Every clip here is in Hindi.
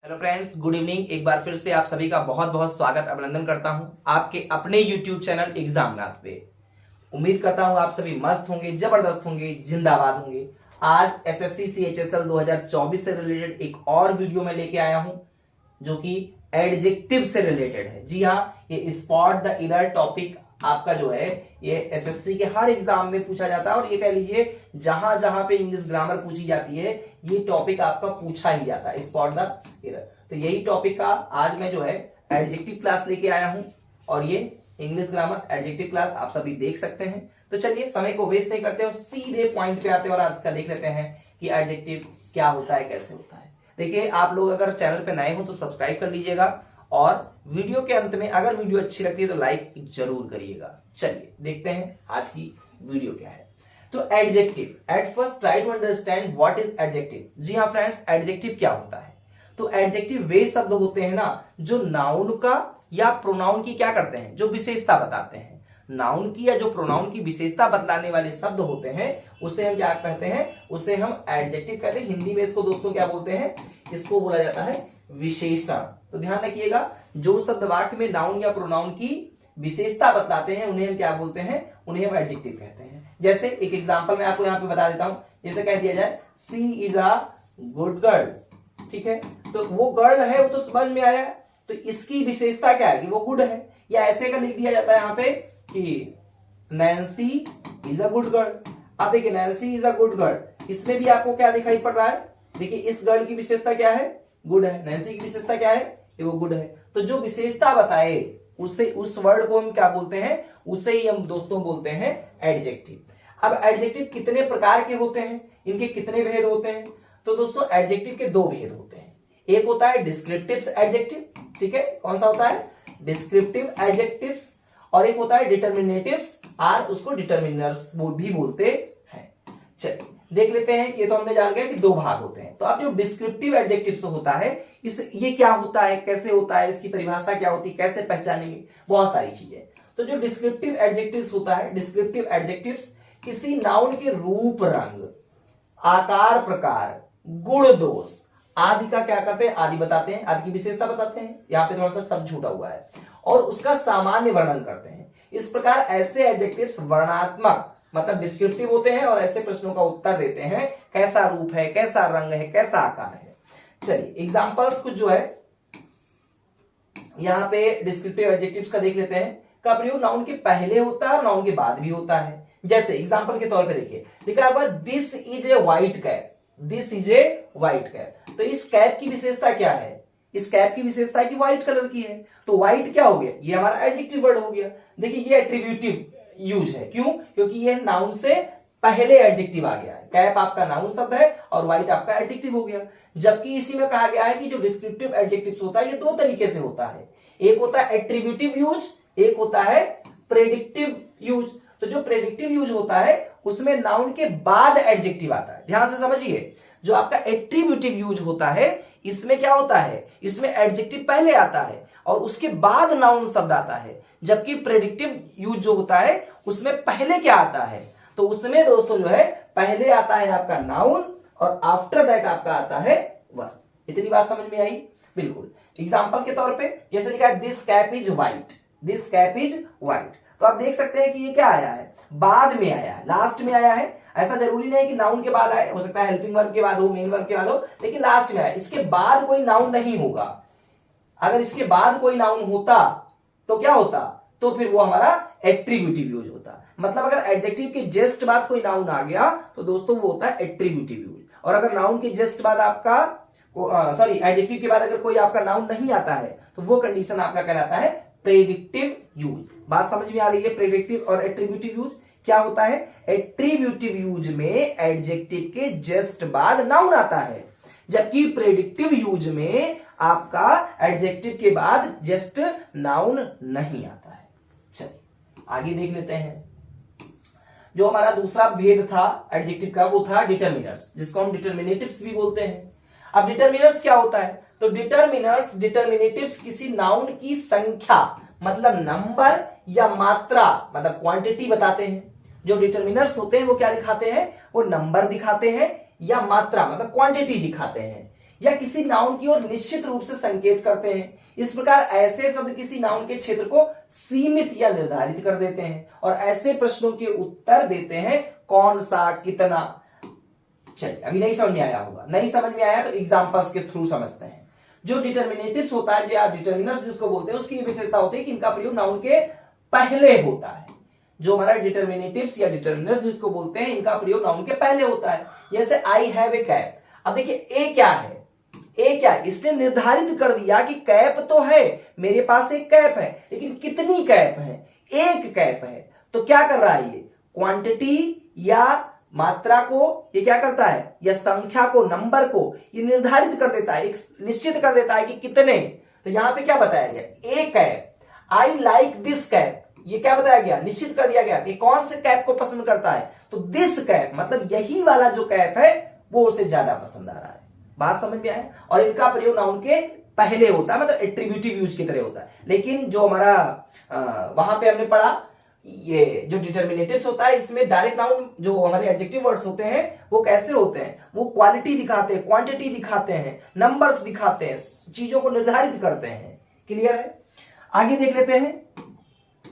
Hello friends, good evening. एक बार फिर से आप सभी का बहुत बहुत स्वागत अभिनंदन करता हूं आपके अपने यूट्यूब चैनल एग्जाम मैथ पे। उम्मीद करता हूं आप सभी मस्त होंगे, जबरदस्त होंगे, जिंदाबाद होंगे। आज एसएससी सीएचएसएल 2024 से रिलेटेड एक और वीडियो में लेके आया हूं जो कि एडजेक्टिव से रिलेटेड है। जी हाँ, ये स्पॉट द एरर टॉपिक आपका जो है ये एसएससी के हर एग्जाम में पूछा जाता है और ये कह लीजिए जहां जहां पे इंग्लिश ग्रामर पूछी जाती है ये टॉपिक आपका पूछा ही जाता है, स्पॉट द एरर। तो यही टॉपिक का आज मैं जो है एडजेक्टिव क्लास लेके आया हूं और ये इंग्लिश ग्रामर एडजेक्टिव क्लास आप सभी देख सकते हैं। तो चलिए समय को वेस्ट नहीं करते और सीधे पॉइंट पे आते हैं और आज का देख लेते हैं कि एडजेक्टिव क्या होता है, कैसे होता है। देखिए, आप लोग अगर चैनल पे नए हो तो सब्सक्राइब कर लीजिएगा और वीडियो के अंत में अगर वीडियो अच्छी लगती है तो लाइक जरूर करिएगा। चलिए देखते हैं आज की वीडियो क्या है। तो adjective, at first try to understand what is adjective. जी हाँ फ्रेंड्स, एडजेक्टिव क्या होता है? तो एडजेक्टिव वे शब्द होते हैं ना जो नाउन का या प्रोनाउन की क्या करते हैं, जो विशेषता बताते हैं। नाउन की या जो प्रोनाउन की विशेषता बतलाने वाले शब्द होते हैं उसे हम क्या कहते हैं, उसे हम एडजेक्टिव कहते हैं। हिंदी में इसको दोस्तों क्या बोलते हैं, इसको बोला जाता है विशेषण। तो ध्यान रखिएगा, जो शब्द वाक्य में नाउन या प्रोनाउन की विशेषता बतलाते हैं उन्हें हम क्या बोलते हैं, उन्हें हम एडजेक्टिव कहते हैं। जैसे एक एग्जांपल मैं आपको यहाँ पे बता देता हूं, जैसे कह दिया जाए सी इज अ गुड गर्ल। ठीक है, तो वो गर्ल है वो तो समझ में आया, तो इसकी विशेषता क्या है कि वो गुड है। या ऐसे का लिख दिया जाता है यहाँ पे कि Nancy is a good girl. अब देखिए Nancy is a good girl, इसमें भी आपको क्या दिखाई पड़ रहा है, देखिए इस गर्ल की विशेषता क्या है, गुड है। नैन्सी की विशेषता क्या है, कि वो गुड है। तो जो विशेषता बताए उसे, उस वर्ड को हम क्या बोलते हैं, उसे ही हम दोस्तों बोलते हैं एडजेक्टिव। अब एडजेक्टिव कितने प्रकार के होते हैं, इनके कितने भेद होते हैं? तो दोस्तों एडजेक्टिव के दो भेद होते हैं। एक होता है डिस्क्रिप्टिव एडजेक्टिव, ठीक है, कौन सा होता है, डिस्क्रिप्टिव एडजेक्टिव्स। और एक होता है डिटर्मिनेटिव्स, और उसको डिटर्मिनर्स भी बोलते हैं। चलिए देख लेते हैं कि ये तो हमने जान गया कि दो भाग होते हैं। तो अब जो डिस्क्रिप्टिव एडजेक्टिव्स होता है, ये क्या होता है, कैसे होता है, इसकी परिभाषा क्या होती है, कैसे पहचानेंगे, बहुत सारी चीजें। तो जो डिस्क्रिप्टिव एडजेक्टिव्स होता है, डिस्क्रिप्टिव एडजेक्टिव्स किसी नाउन के रूप, रंग, आकार, प्रकार, गुण, दोष आदि का क्या करते हैं, आदि बताते हैं, आदि की विशेषता बताते हैं। यहाँ पे थोड़ा सा शब्द छूटा हुआ है, और उसका सामान्य वर्णन करते हैं। इस प्रकार ऐसे एडजेक्टिव्स वर्णनात्मक मतलब डिस्क्रिप्टिव होते हैं और ऐसे प्रश्नों का उत्तर देते हैं, कैसा रूप है, कैसा रंग है, कैसा आकार है। चलिए एग्जांपल्स कुछ जो है यहां पे डिस्क्रिप्टिव एडजेक्टिव्स का देख लेते हैं। का प्रयोग नाउन के पहले होता है और नाउन के बाद भी होता है। जैसे एग्जांपल के तौर पे देखिए, लिखा हुआ this is a white cap, this is a white cap. तो इस कैप की विशेषता क्या है, इस कैप की विशेषता है कि व्हाइट कलर की है। तो व्हाइट क्या हो गया, ये हमारा एडजेक्टिव वर्ड हो गया। देखिए ये एट्रीब्यूटिव यूज है, क्यों, क्योंकि ये नाउन से पहले एडजेक्टिव आ गया है। कैप आपका नाउन शब्द है और व्हाइट आपका एडजेक्टिव हो गया। जबकि इसी में कहा गया है कि जो डिस्क्रिप्टिव एडजेक्टिव्स होता है ये दो तरीके से होता है, एक होता है एट्रीब्यूटिव यूज, एक होता है प्रेडिक्टिव यूज। तो जो प्रेडिक्टिव यूज होता है उसमें नाउन के बाद एडजेक्टिव आता है। ध्यान से समझिए, जो आपका एट्रीब्यूटिव यूज होता है इसमें क्या होता है, इसमें एडजेक्टिव पहले आता है और उसके बाद नाउन शब्द आता है। जबकि प्रेडिक्टिव यूज जो होता है उसमें पहले क्या आता है, तो उसमें दोस्तों जो है पहले आता है आपका नाउन और आफ्टर दैट आपका आता है वर्ब। इतनी बात समझ में आई? बिल्कुल। एग्जांपल के तौर पे जैसे लिखा है this cap is white, this cap is white. तो आप देख सकते हैं कि ये क्या आया है, बाद में आया है, लास्ट में आया है। ऐसा जरूरी नहीं कि नाउन के बाद आए, हो सकता है हेल्पिंग वर्ब के बाद हो, मेन वर्ब के बाद हो, लेकिन लास्ट में आया। इसके बाद कोई नाउन नहीं होगा। अगर इसके बाद कोई नाउन होता तो क्या होता, तो फिर वो हमारा एट्रीब्यूटिव यूज होता। मतलब अगर एडजेक्टिव के जस्ट बाद कोई नाउन आ गया तो दोस्तों वो होता है एट्रीब्यूटिव यूज। और अगर नाउन के जस्ट बाद आपका एडजेक्टिव के बाद अगर कोई आपका नाउन नहीं आता है तो वो कंडीशन आपका कहलाता है प्रेडिक्टिव यूज। बात समझ में आ रही है? प्रेडिक्टिव और एट्रीब्यूटिव यूज क्या होता है, एट्रीब्यूटिव यूज में एडजेक्टिव के जस्ट बाद नाउन आता है, जबकि प्रेडिक्टिव यूज में आपका एडजेक्टिव के बाद जस्ट नाउन नहीं आता है। चलिए आगे देख लेते हैं। जो हमारा दूसरा भेद था एडजेक्टिव का वो था डिटर्मिनर्स, जिसको हम डिटर्मिनेटिव्स भी बोलते हैं। अब डिटर्मिनर्स क्या होता है, तो डिटर्मिनर्स, डिटर्मिनेटिव्स किसी नाउन की संख्या मतलब नंबर या मात्रा मतलब क्वांटिटी बताते हैं। जो डिटर्मिनर्स होते हैं वो क्या दिखाते हैं, वो नंबर दिखाते हैं या मात्रा मतलब क्वांटिटी दिखाते हैं। या किसी नाउन की ओर निश्चित रूप से संकेत करते हैं। इस प्रकार ऐसे शब्द किसी नाउन के क्षेत्र को सीमित या निर्धारित कर देते हैं और ऐसे प्रश्नों के उत्तर देते हैं कौन सा, कितना। चलिए, अभी नहीं समझ में आया होगा, नहीं समझ में आया तो एग्जांपल्स के थ्रू समझते हैं। जो डिटर्मिनेटिव्स होता है या डिटर्मिनर्स जिसको बोलते हैं, उसकी विशेषता होती है कि इनका प्रयोग नाउन के पहले होता है। जो हमारा डिटर्मिनेटिव्स या डिटर्मिनर्स जिसको बोलते हैं, इनका प्रयोग नाउन के पहले होता है। जैसे आई हैव ए कैप। अब देखिए ए क्या है, ए क्या है, इसने निर्धारित कर दिया कि कैप तो है, मेरे पास एक कैप है, लेकिन कितनी कैप है, एक कैप है। तो क्या कर रहा है ये, क्वांटिटी या मात्रा को ये क्या करता है, या संख्या को, नंबर को ये निर्धारित कर देता है, एक निश्चित कर देता है कि कितने। तो यहां पे क्या बताया गया, a cap, I like this cap, ये क्या बताया गया, निश्चित कर दिया गया कि कौन से कैप को पसंद करता है। तो दिस कैप मतलब यही वाला जो कैप है वो उसे ज्यादा पसंद आ रहा है। बात समझ में आए। और इनका प्रयोग नाउन के पहले होता है, मतलब एट्रीब्यूटिव यूज की तरह होता है। लेकिन जो हमारा वहां पे हमने पढ़ा, ये जो डिटर्मिनेटिव्स होता है, इसमें डायरेक्ट नाउन जो हमारे एडजेक्टिव वर्ड्स होते हैं वो कैसे होते हैं, वो क्वालिटी दिखाते हैं, क्वांटिटी दिखाते हैं, नंबर्स दिखाते हैं, चीजों को निर्धारित करते हैं। क्लियर है। आगे देख लेते हैं।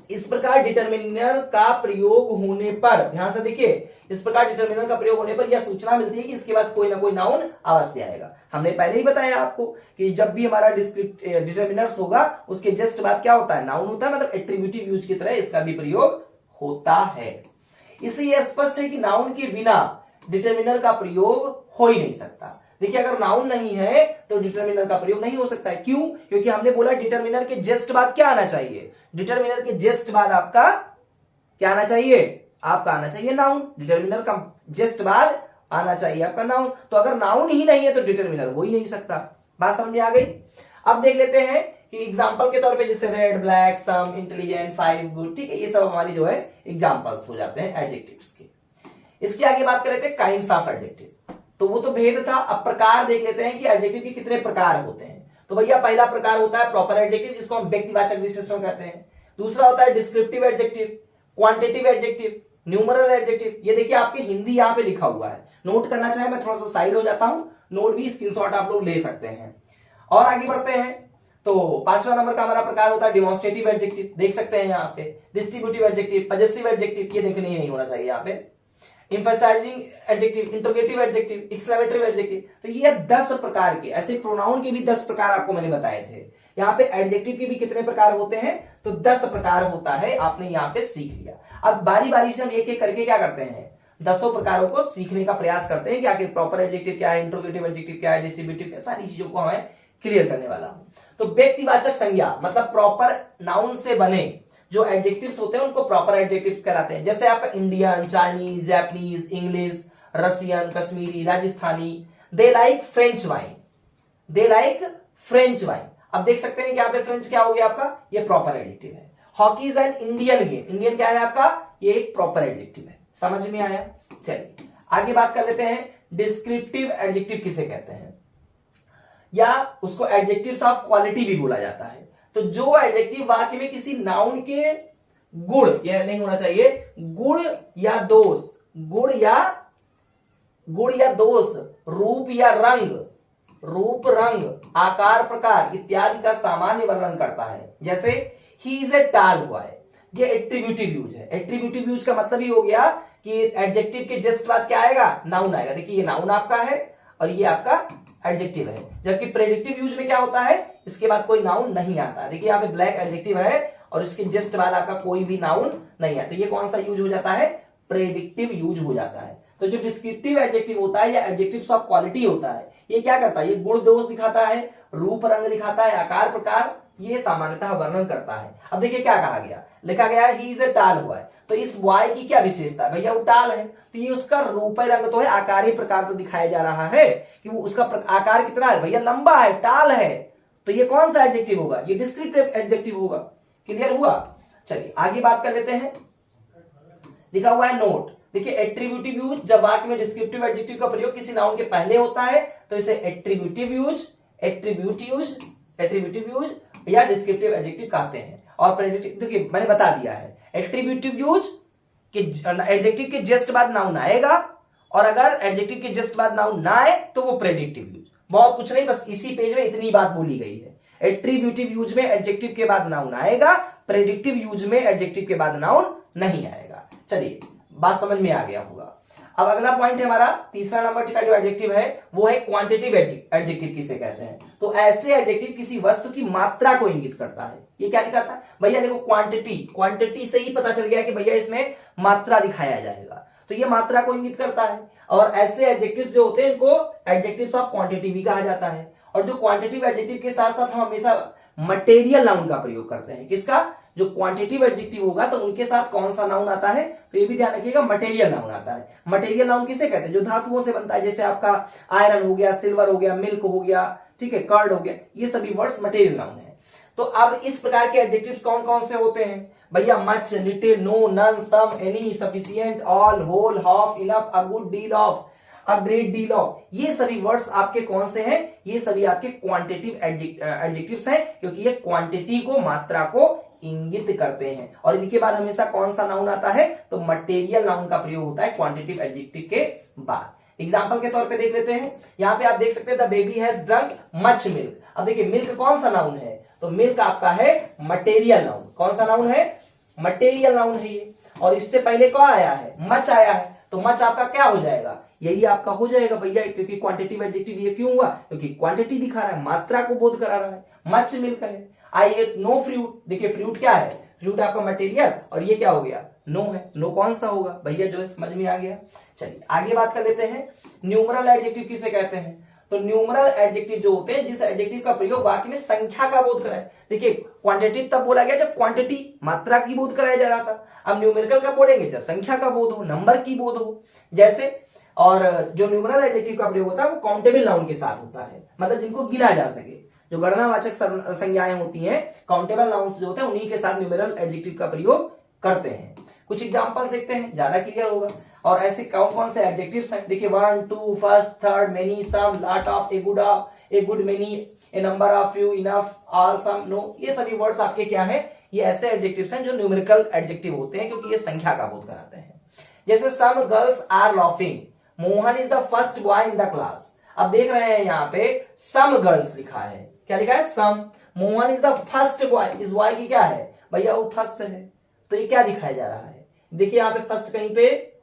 इस प्रकार डिटर्मिनर का प्रयोग होने पर, ध्यान से देखिए, इस प्रकार डिटर्मिनर का प्रयोग होने पर यह सूचना मिलती है कि इसके बाद कोई ना कोई नाउन अवश्य आएगा। हमने पहले ही बताया आपको कि जब भी हमारा डिटर्मिनर्स होगा उसके जस्ट बाद क्या होता है, नाउन होता है, मतलब एट्रीब्यूटिव यूज की तरह इसका भी प्रयोग होता है। इससे यह स्पष्ट है कि नाउन के बिना डिटर्मिनर का प्रयोग हो ही नहीं सकता। देखिए, अगर नाउन नहीं है तो डिटर्मिनर का प्रयोग नहीं हो सकता है। क्यों? क्योंकि हमने बोला डिटर्मिनर के जस्ट बाद क्या आना चाहिए, डिटर्मिनर के जस्ट बाद आपका क्या आना चाहिए, आपका आना चाहिए नाउन। डिटर्मिनर का जस्ट बाद आना चाहिए आपका नाउन। तो अगर नाउन ही नहीं है तो डिटर्मिनर हो ही नहीं सकता। बात समझ में आ गई। अब देख लेते हैं कि एग्जाम्पल के तौर पे जैसे रेड, ब्लैक, सम, इंटेलिजेंट, फाइव, गुड, ठीक है, ये सब हमारी जो है एग्जाम्पल्स हो जाते हैं एडजेक्टिव्स के। इसके आगे बात कर लेते हैं काइंड्स ऑफ एडजेक्टिव। तो वो तो भेद था। अब प्रकार देख लेते हैं कि एडजेक्टिव के कितने प्रकार होते हैं। तो भैया पहला प्रकार होता है प्रॉपर एडजेक्टिव, जिसको हम व्यक्तिवाचक विशेषण कहते हैं। दूसरा होता है descriptive adjective, quantitative adjective, numeral adjective. ये देखिए आपके हिंदी यहाँ पे लिखा हुआ है, नोट करना चाहे मैं थोड़ा सा साइड हो जाता हूं, नोट भी स्क्रीनशॉट आप लोग ले सकते हैं। और आगे बढ़ते हैं तो पांचवा नंबर का हमारा प्रकार होता है डिमॉन्स्ट्रेटिव एडजेक्टिव। देख सकते हैं यहाँ पे डिस्ट्रीब्यूटिव एडजेक्टिव, पजेसिव एडजेक्टिव, ये देखने ही नहीं होना चाहिए यहाँ पे, emphasising adjective, interrogative adjective, exclamatory adjective. तो ये 10 प्रकार के, ऐसे प्रोनाउन के भी 10 प्रकार आपको मैंने बताए थे। यहाँ पे एडजेक्टिव के भी कितने प्रकार होते हैं, तो 10 प्रकार होता है, आपने यहाँ पे सीख लिया। अब बारी बारी से हम एक एक करके क्या करते हैं, 10 प्रकारों को सीखने का प्रयास करते हैं कि आखिर प्रॉपर एडजेक्टिव क्या है, इंट्रोगेटिव एडजेक्टिव क्या है, डिस्ट्रीब्यूटिव क्या, सारी चीजों को हमें क्लियर करने वाला हूं। तो व्यक्तिवाचक संज्ञा मतलब प्रॉपर नाउन से बने जो एडजेक्टिव्स होते हैं उनको प्रॉपर एडजेक्टिव्स कहलाते हैं। जैसे आपका Indian, Chinese, Japanese, English, Russian, Kashmiri, Rajasthani. They like French wine, they like French wine. अब देख सकते हैं कि यहाँ पे फ्रेंच क्या हो गया आपका, ये प्रॉपर एडजेक्टिव है। Hockey is an Indian game, Indian क्या है आपका, ये एक प्रॉपर एडजेक्टिव है। समझ में आया। चलिए आगे बात कर लेते हैं डिस्क्रिप्टिव एडजेक्टिव किसे कहते हैं, या उसको एडजेक्टिव्स ऑफ क्वालिटी भी बोला जाता है। तो जो एडजेक्टिव वाक्य में किसी नाउन के गुण, यह नहीं होना चाहिए, गुण या दोष, गुण या दोष, रूप या रंग, रूप, रंग, आकार, प्रकार इत्यादि का सामान्य वर्णन करता है। जैसे he is a tall boy, ये एट्रीब्यूटिव यूज है। एट्रीब्यूटिव यूज का मतलब ही हो गया कि एडजेक्टिव के जस्ट बाद क्या आएगा, नाउन आएगा। देखिए ये नाउन आपका है और ये आपका एडजेक्टिव है। जबकि प्रेडिक्टिव यूज में क्या होता है, इसके बाद कोई नाउन नहीं आता। देखिए यहाँ पे ब्लैक एडजेक्टिव है और इसके जस्ट बाद आपका कोई भी नाउन नहीं आता। ये कौन सा यूज हो जाता है, प्रेडिक्टिव यूज हो जाता है। तो जो डिस्क्रिप्टिव एडजेक्टिव होता है या एडजेक्टिव्स ऑफ क्वालिटी होता है, ये क्या करता है, ये गुण दोष दिखाता है, रूप रंग दिखाता है, आकार प्रकार, ये सामान्यतः वर्णन करता है। अब देखिए क्या कहा गया, लिखा गया he is a tall boy. तो इस बॉय की क्या विशेषता है, भैया वो टाल है, तो ये उसका रूप रंग तो है, आकारी प्रकार तो दिखाया जा रहा है कि वो उसका आकार कितना है, भैया लंबा है, टाल है। तो ये कौन सा एडजेक्टिव होगा, ये डिस्क्रिप्टिव एडजेक्टिव होगा। क्लियर हुआ। चलिए आगे बात कर लेते हैं। लिखा हुआ है नोट, देखिए एट्रीब्यूटिव यूज, जब वाक्य में डिस्क्रिप्टिव एडजेक्टिव का प्रयोग किसी नाउन के पहले होता है तो इसे एट्रीब्यूटिव यूज, एट्रीब्यूटिव यूज या डिस्क्रिप्टिव एडजेक्टिव कहते हैं। और प्रेडिक्टिव, देखिए मैंने बता दिया है, एट्रीब्यूटिव यूज के एडजेक्टिव के जस्ट बाद नाउन आएगा, और अगर एडजेक्टिव के जस्ट बाद नाउन ना आए तो वो प्रेडिक्टिव यूज। बहुत कुछ नहीं, बस इसी पेज में इतनी बात बोली गई है। एट्रीब्यूटिव यूज में एडजेक्टिव के बाद नाउन आएगा, प्रेडिक्टिव यूज में एडजेक्टिव के बाद नाउन नहीं आएगा। चलिए बात समझ में आ गया होगा। अब अगला पॉइंट है हमारा, तीसरा नंबर का जो एडजेक्टिव है वो है क्वांटिटिव एडजेक्टिव किसे कहते हैं। तो ऐसे एडजेक्टिव किसी वस्तु की मात्रा को इंगित करता है। ये क्या दिखाता है भैया, देखो क्वांटिटी से ही पता चल गया कि भैया इसमें मात्रा दिखाया जाएगा, तो ये मात्रा को इंगित करता है। और ऐसे एडजेक्टिव्स जो होते हैं इनको एडजेक्टिव्स ऑफ क्वांटिटी भी कहा जाता है। और जो क्वांटिटिव एडजेक्टिव के साथ साथ हम हमेशा मटेरियल नाउन का प्रयोग करते हैं। किसका? जो क्वांटिटिव एडजेक्टिव होगा तो उनके साथ कौन सा नाउन आता है, तो ये भी ध्यान रखिएगा, मटेरियल नाउन आता है। मटेरियल नाउन किसे कहते हैं? जो धातुओं से बनता है, जैसे आपका आयरन हो गया, सिल्वर हो गया, मिल्क हो गया, ठीक है, कर्ड हो गया, ये सभी वर्ड्स मटेरियल नाउन है। तो अब इस प्रकार के एडजेक्टिव्स कौन कौन से होते हैं भैया? Much, little, no, none, some, any, sufficient, all, whole, half, enough, a good deal of, a great deal of, ये सभी वर्ड्स आपके कौन से हैं? ये सभी आपके क्वांटिटिव एडजेक्टिव्स हैं, क्योंकि ये क्वांटिटी को, मात्रा को इंगित करते हैं। और इनके बाद हमेशा कौन सा नाउन आता है? तो मटेरियल नाउन का प्रयोग होता है क्वांटिटिव एडजेक्टिव के बाद। एग्जांपल के तौर पे देख लेते हैं। यहाँ पे आप देख सकते हैं the baby has drunk much milk. अब देखिए मिल्क कौन सा नाउन है? तो मिल्क आपका है मटेरियल नाउन। कौन सा नाउन है? मटेरियल नाउन है ये। और इससे पहले क्या आया है? मच आया है, तो मच आपका क्या हो जाएगा? यही आपका हो जाएगा भैया, क्योंकि क्वांटिटिव एडजेक्टिव ये क्यों हुआ? क्योंकि क्वांटिटी दिखा रहा है, मात्रा को बोध करा रहा है। मच मिल्क है। आई एट नो फ्रूट, देखिए फ्रूट क्या है? फ्रूट आपका मटेरियल, और ये क्या हो गया? नो है। नो कौन सा होगा भैया? जो समझ में आ गया। चलिए आगे बात कर लेते हैं। न्यूमरल एडजेक्टिव किसे कहते हैं? तो न्यूमरल एडजेक्टिव जो होते हैं, जिस एडजेक्टिव का प्रयोग वाक्य में संख्या का बोध कराए। देखिए क्वांटिटिव तब बोला गया जब क्वांटिटी, मात्रा की बोध कराया जा रहा था। अब न्यूमेरिकल का बोलेंगे जब संख्या का बोध हो, नंबर की बोध हो, जैसे। और जो न्यूमरल एडजेक्टिव का प्रयोग होता है वो काउंटेबल नाउन के साथ होता है, मतलब जिनको गिना जा सके। जो गणनावाचक संज्ञाएं होती हैं, काउंटेबल नाउन्स जो होते हैं, उन्हीं के साथ न्यूमरल एडजेक्टिव का प्रयोग करते हैं। कुछ एग्जांपल्स देखते हैं, ज्यादा क्लियर होगा। और ऐसे कौन कौन से एडजेक्टिव्स हैं? देखिए 1, 2, first, third, many, some, lot of, a good many, a number of, few, enough, all, some, no, ये सभी वर्ड्स आपके क्या है? ये ऐसे एडजेक्टिव्स हैं जो न्यूमेरिकल एडजेक्टिव होते हैं, क्योंकि ये संख्या का बोध कराते हैं। जैसे some girls are laughing, Mohan is the first boy in the class. अब देख रहे हैं यहाँ पे सम गर्ल्स लिखा है। क्या लिखा है? Some. Mohan is the first boy, इस बॉय की क्या है भैया? वो फर्स्ट है। तो ये क्या दिखाया जा रहा है? देखिए यहाँ पे फर्स्ट कहीं पे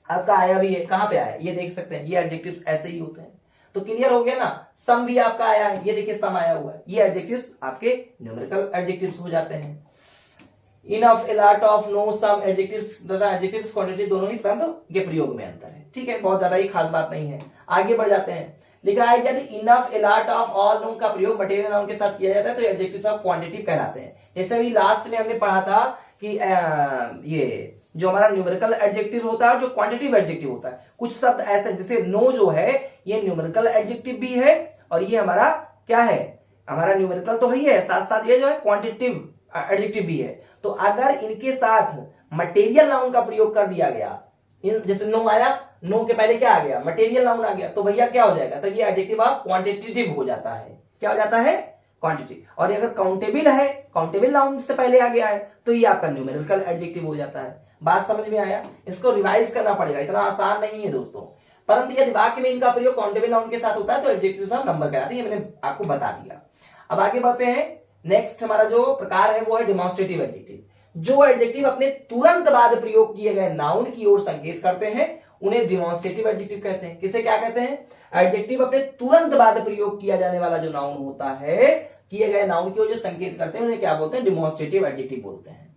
आपका आया भी है। कहां पे आया? ये देख सकते हैं। ये एडजेक्टिव्स ऐसे ही होते हैं। तो क्लियर हो गया ना? सम भी आपका आया है, ये देखिए सम आया हुआ है। ये एडजेक्टिव्स आपके न्यूमेरिकल एडजेक्टिव्स हो जाते हैं। Enough, a lot of, no, some, adjectives तथा एडजेक्टिव्स क्वांटिटी दोनों ही, परंतु ये प्रयोग में अंतर है। ठीक है, बहुत ज्यादा ही खास बात नहीं है। आगे बढ़ जाते हैं। लिखा है यदि enough, a lot of, all, no का प्रयोग मटेरियल नाउन के साथ किया जाता है तो एडजेक्टिव्स ऑफ क्वांटिटी कहलाते हैं। जैसे अभी लास्ट में हमने पढ़ा था कि ये जो हमारा न्यूमेरिकल एडजेक्टिव होता है, जो क्वांटिटिव एडजेक्टिव होता है, कुछ शब्द ऐसे, जैसे नो जो है ये न्यूमेरिकल एडजेक्टिव भी है, और ये हमारा क्या है? हमारा न्यूमेरिकल तो ही है, साथ साथ ये जो है क्वांटिटिव एडजेक्टिव भी है। तो अगर इनके साथ मटेरियल नाउन का प्रयोग कर दिया गया, जैसे नो आया, नो के पहले क्या आ गया? मटेरियल नाउन आ गया, तो भैया क्या हो जाएगा? तब ये एडजेक्टिव ऑफ क्वांटिटेटिव हो जाता है। क्या हो जाता है? क्वांटिटी। और अगर काउंटेबल है, काउंटेबल नाउन से पहले आ गया है, तो ये आपका न्यूमेरिकल एडजेक्टिव हो जाता है। बात समझ में आया? इसको रिवाइज करना पड़ेगा, इतना आसान नहीं है दोस्तों। परंतु यदि वाक्य में इनका प्रयोग काउंटेबल नाउन के साथ होता है तो एडजेक्टिव्स ऑफ नंबर कहलाते हैं। ये मैंने आपको बता दिया। अब आगे बढ़ते हैं। नेक्स्ट हमारा जो प्रकार है वो है डेमोन्स्ट्रेटिव एडजेक्टिव। जो एडजेक्टिव अपने तुरंत बाद प्रयोग किए गए नाउन की ओर संकेत करते हैं उन्हें डेमोन्स्ट्रेटिव एडजेक्टिव कहते हैं। किसे क्या कहते हैं? एडजेक्टिव अपने तुरंत बाद प्रयोग किया जाने वाला जो नाउन होता है, किए गए नाउन की ओर जो संकेत करते हैं, उन्हें क्या बोलते हैं? डेमोन्स्ट्रेटिव एडजेक्टिव बोलते हैं।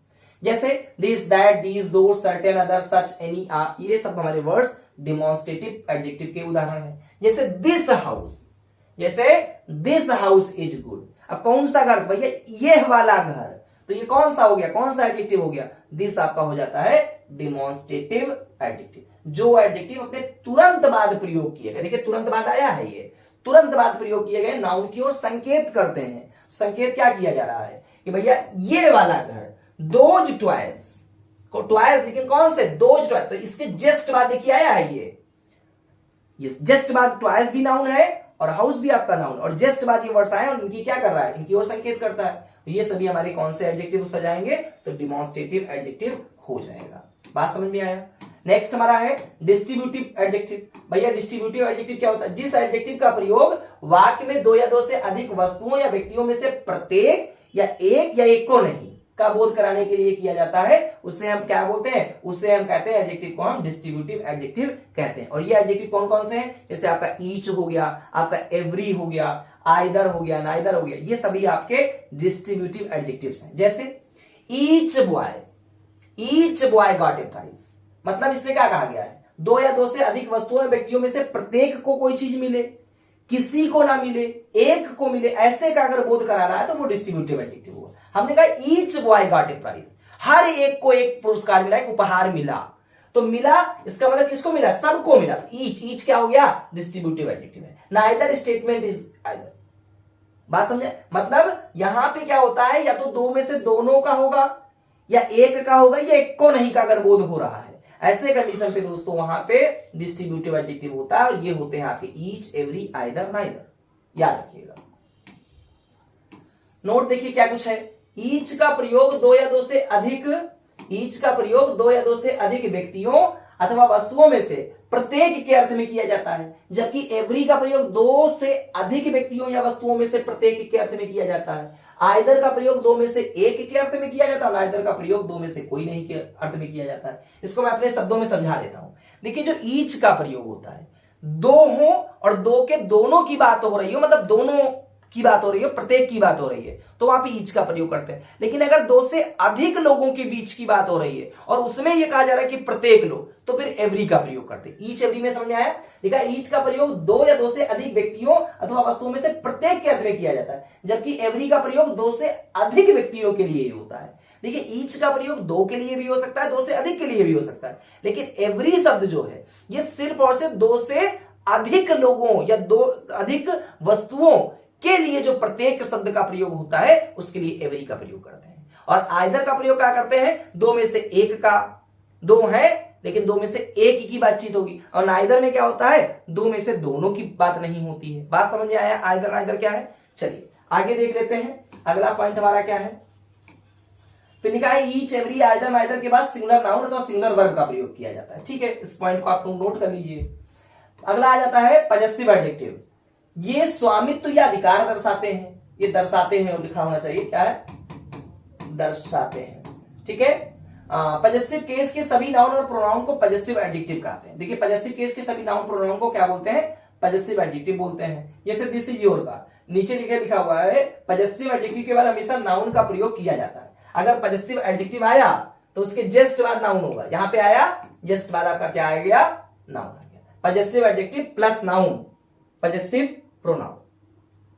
जैसे this, that, these, those, certain, other, such, any, are, ये सब हमारे वर्ड्स डेमोन्स्ट्रेटिव एडजेक्टिव के उदाहरण हैं। जैसे दिस हाउस, जैसे दिस हाउस इज गुड। अब कौन सा घर भैया? ये वाला घर। तो ये कौन सा हो गया? कौन सा एडजेक्टिव हो गया? दिस आपका हो जाता है डेमोन्स्ट्रेटिव एडजेक्टिव। जो एडजेक्टिव अपने तुरंत बाद प्रयोग किए गए, देखिए तुरंत बाद आया है, ये तुरंत बाद प्रयोग किए गए नाउन की ओर संकेत करते हैं। संकेत क्या किया जा रहा है कि भैया ये वाला घर, दोज ट्वाइस, ट्वाइस, लेकिन कौन से? Those twice. तो इसके जस्ट बाद देखिए आया है ये जस्ट बाद ट्वाइस भी नाउन है और हाउस भी आपका नाउन, और जस्ट बाद ये वर्ड्स आए और इनकी क्या कर रहा है? इनकी ओर संकेत करता है। तो ये सभी हमारे कौन से एडजेक्टिव सजाएंगे? तो डेमोन्स्ट्रेटिव एडजेक्टिव हो जाएगा। बात समझ में आया? नेक्स्ट हमारा है डिस्ट्रीब्यूटिव एडजेक्टिव। भैया डिस्ट्रीब्यूटिव एडजेक्टिव क्या होता है? जिस एडजेक्टिव का प्रयोग वाक्य में दो या दो से अधिक वस्तुओं या व्यक्तियों में से प्रत्येक या एक को नहीं का बोध कराने के लिए किया जाता है, उसे हम क्या बोलते हैं? उसे हम कहते हैं, एडजेक्टिव को हम डिस्ट्रीब्यूटिव एडजेक्टिव कहते हैं। और ये एडजेक्टिव कौन कौन से हैं? जैसे आपका ईच हो गया, आपका एवरी हो गया, आइदर हो गया, नाइदर हो गया, ये सभी आपके डिस्ट्रीब्यूटिव एडजेक्टिव्स हैं। जैसे each boy got a prize, मतलब इसमें क्या कहा गया है? दो या दो से अधिक वस्तुओं या व्यक्तियों में से प्रत्येक को कोई चीज मिले, किसी को ना मिले, एक को मिले, ऐसे का अगर बोध करा रहा है तो वो डिस्ट्रीब्यूटिव एडजेक्टिव हुआ। हमने कहा each boy got a prize, हर एक को एक पुरस्कार मिला, एक उपहार मिला। तो मिला इसका मतलब किसको मिला? सबको मिला। तो ईच क्या हो गया? डिस्ट्रीब्यूटिव एडजेक्टिव है। नाइदर स्टेटमेंट इज आइदर, बात समझे? मतलब यहां पे क्या होता है, या तो दो में से दोनों का होगा, या एक का होगा, या एक को नहीं का अगर बोध हो रहा है, ऐसे कंडीशन पे दोस्तों वहां पे डिस्ट्रीब्यूटिव एडजेक्टिव होता है। और ये होते हैं आपके ईच, एवरी, आइदर, नाइदर, याद रखिएगा। नोट देखिए क्या कुछ है। ईच का प्रयोग दो या दो से अधिक व्यक्तियों अथवा वस्तुओं में से प्रत्येक के अर्थ में किया जाता है, जबकि एवरी का प्रयोग दो से अधिक व्यक्तियों या वस्तुओं में से प्रत्येक के अर्थ में किया जाता है। आइदर का प्रयोग दो में से एक के अर्थ में किया जाता है, और आइदर का प्रयोग दो में से कोई नहीं के अर्थ में किया जाता है। इसको मैं अपने शब्दों में समझा देता हूं। देखिए जो ईच का प्रयोग होता है, दो हो और दो के दोनों की बात हो रही हो, मतलब दोनों की बात हो रही है, प्रत्येक की बात हो रही है, तो वहां पे ईच का प्रयोग करते हैं। लेकिन अगर दो से अधिक लोगों के बीच की बात हो रही है और उसमें यह कहा जा रहा है कि प्रत्येक लोग, तो फिर एवरी का प्रयोग करते हैं। ईच, एवरी में समझ में आया? देखा, ईच का प्रयोग दो या दो से अधिक व्यक्तियों अथवा वस्तुओं में से प्रत्येक के अर्थ में किया जाता है, जबकि एवरी का प्रयोग दो से अधिक व्यक्तियों के लिए होता है। देखिए ईच का प्रयोग दो के लिए भी हो सकता है, दो से अधिक के लिए भी हो सकता है, लेकिन एवरी शब्द जो है ये सिर्फ और सिर्फ दो से अधिक लोगों या दो अधिक वस्तुओं के लिए जो प्रत्येक शब्द का प्रयोग होता है उसके लिए एवरी का प्रयोग करते हैं। और आइदर का प्रयोग क्या करते हैं? दो में से एक का, दो है लेकिन दो में से एक की बातचीत होगी। और नाइदर में क्या होता है? दो में से दोनों की बात नहीं होती है। बात समझ में आया? आइदर नाइदर क्या है? चलिए आगे देख लेते हैं। अगला पॉइंट हमारा क्या है? फिर लिखा है ईच, एवरी, आइदर, नाइदर के बाद सिंगुलर नाउन अथवा सिंगुलर वर्ब का प्रयोग किया जाता है। ठीक है, इस पॉइंट को आप लोग नोट कर लीजिए। अगला आ जाता है पजेसिव एडजेक्टिव। ये स्वामित्व या अधिकार दर्शाते हैं, ये दर्शाते हैं, और लिखा होना चाहिए क्या है? दर्शाते हैं। ठीक है, पजेसिव केस के सभी नाउन और प्रोनाउन को पजेसिव एडजेक्टिव कहते हैं। देखिए पजेसिव केस के सभी नाउन प्रोनाउन को क्या बोलते हैं? पजेसिव एडजेक्टिव बोलते हैं। जैसे दिस इज योर का नीचे लिखा हुआ है, पजेसिव एडजेक्टिव के बाद हमेशा नाउन का प्रयोग किया जाता है। अगर पजेसिव एडजेक्टिव आया तो उसके जस्ट बाद नाउन होगा। यहां पे आया, जस्ट बाद आपका क्या आ गया? नाउन आ गया। Possessive adjective plus noun, possessive pronoun.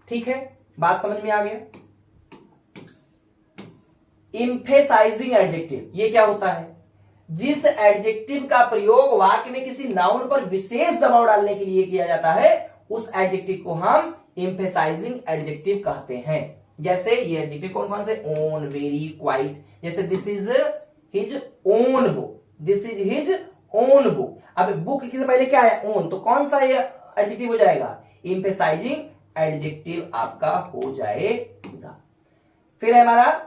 ठीक है, बात समझ में आ गया? एम्फेसाइजिंग एडजेक्टिव, ये क्या होता है? जिस एडजेक्टिव का प्रयोग वाक्य में किसी नाउन पर विशेष दबाव डालने के लिए किया जाता है उस एडजेक्टिव को हम एम्फेसाइजिंग एडजेक्टिव कहते हैं। जैसे ये एडजेक्टिव कौन कौन से? Own, very, quite. जैसे this is his own book, this is his own book. अब बुक के पहले क्या है? ओन, तो कौन सा ये एडजेक्टिव हो जाएगा? एम्फेसाइजिंग एडजेक्टिव आपका हो जाएगा। फिर है हमारा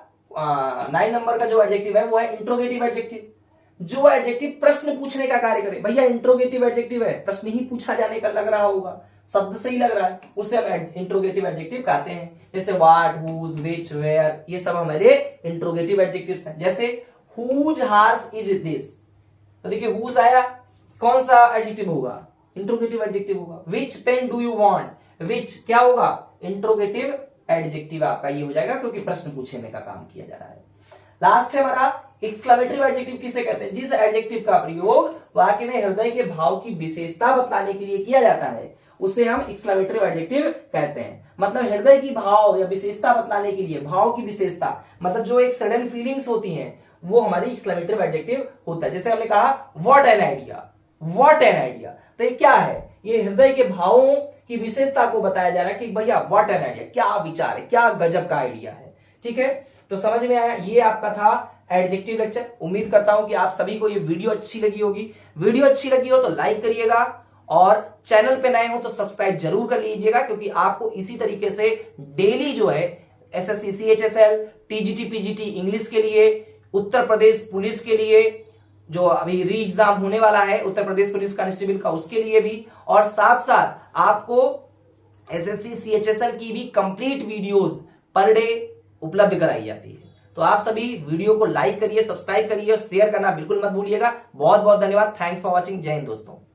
9 नंबर का जो एडजेक्टिव है वो है इंट्रोगेटिव एडजेक्टिव। जो एडजेक्टिव प्रश्न पूछने का कार्य करे। भैया इंट्रोगेटिव एडजेक्टिव है, प्रश्न ही पूछा जाने का लग रहा होगा, शब्द सही लग रहा है, उसे हम इंट्रोगेटिव एडजेक्टिव कहते हैं। जैसे व्हाट, हुज, व्हिच, वेयर, ये सब हमारे इंट्रोगेटिव एडजेक्टिव्स हैं। जैसे हुज हार्स इज दिस, तो देखिए हुज आया, कौन सा एडजेक्टिव होगा? इंट्रोगेटिव एडजेक्टिव होगा। विच पेन डू यू वांट, विच क्या होगा? इंट्रोगेटिव एडजेक्टिव आपका ये हो जाएगा, क्योंकि प्रश्न पूछने का काम किया जा रहा है। लास्ट है हमारा एक्सक्लेमेटरी एडजेक्टिव। किसे कहते हैं? जिस एडजेक्टिव का प्रयोग वाक्य में हृदय के भाव की विशेषता बतलाने के लिए किया जाता है उसे हम एक्सक्लेमेटरी एडजेक्टिव कहते हैं। मतलब हृदय की भाव या विशेषता बतलाने के लिए, भाव की विशेषता मतलब जो एक सडन फीलिंग्स होती हैं वो हमारी एक्सक्लेमेटरी एडजेक्टिव होता है। जैसे हमने कहा what an idea, what an idea, तो ये क्या है? ये हृदय के भावों की विशेषता को बताया जा रहा है कि भैया व्हाट एन आइडिया, क्या विचार है, क्या गजब का आइडिया है। ठीक है, तो समझ में आया? ये आपका था एडजेक्टिव लेक्चर। उम्मीद करता हूं कि आप सभी को ये वीडियो अच्छी लगी होगी। वीडियो अच्छी लगी हो तो लाइक करिएगा, और चैनल पे नए हो तो सब्सक्राइब जरूर कर लीजिएगा, क्योंकि आपको इसी तरीके से डेली जो है SSC CHSL, TGT PGT English के लिए, उत्तर प्रदेश पुलिस के लिए, जो अभी री एग्जाम होने वाला है उत्तर प्रदेश पुलिस कांस्टेबल का, उसके लिए भी, और साथ साथ आपको एसएससी सीएचएसएल की भी कंप्लीट वीडियोस पर डे उपलब्ध कराई जाती है। तो आप सभी वीडियो को लाइक करिए, सब्सक्राइब करिए और शेयर करना बिल्कुल मत भूलिएगा। बहुत बहुत धन्यवाद। Thanks for watching. जय हिंद दोस्तों।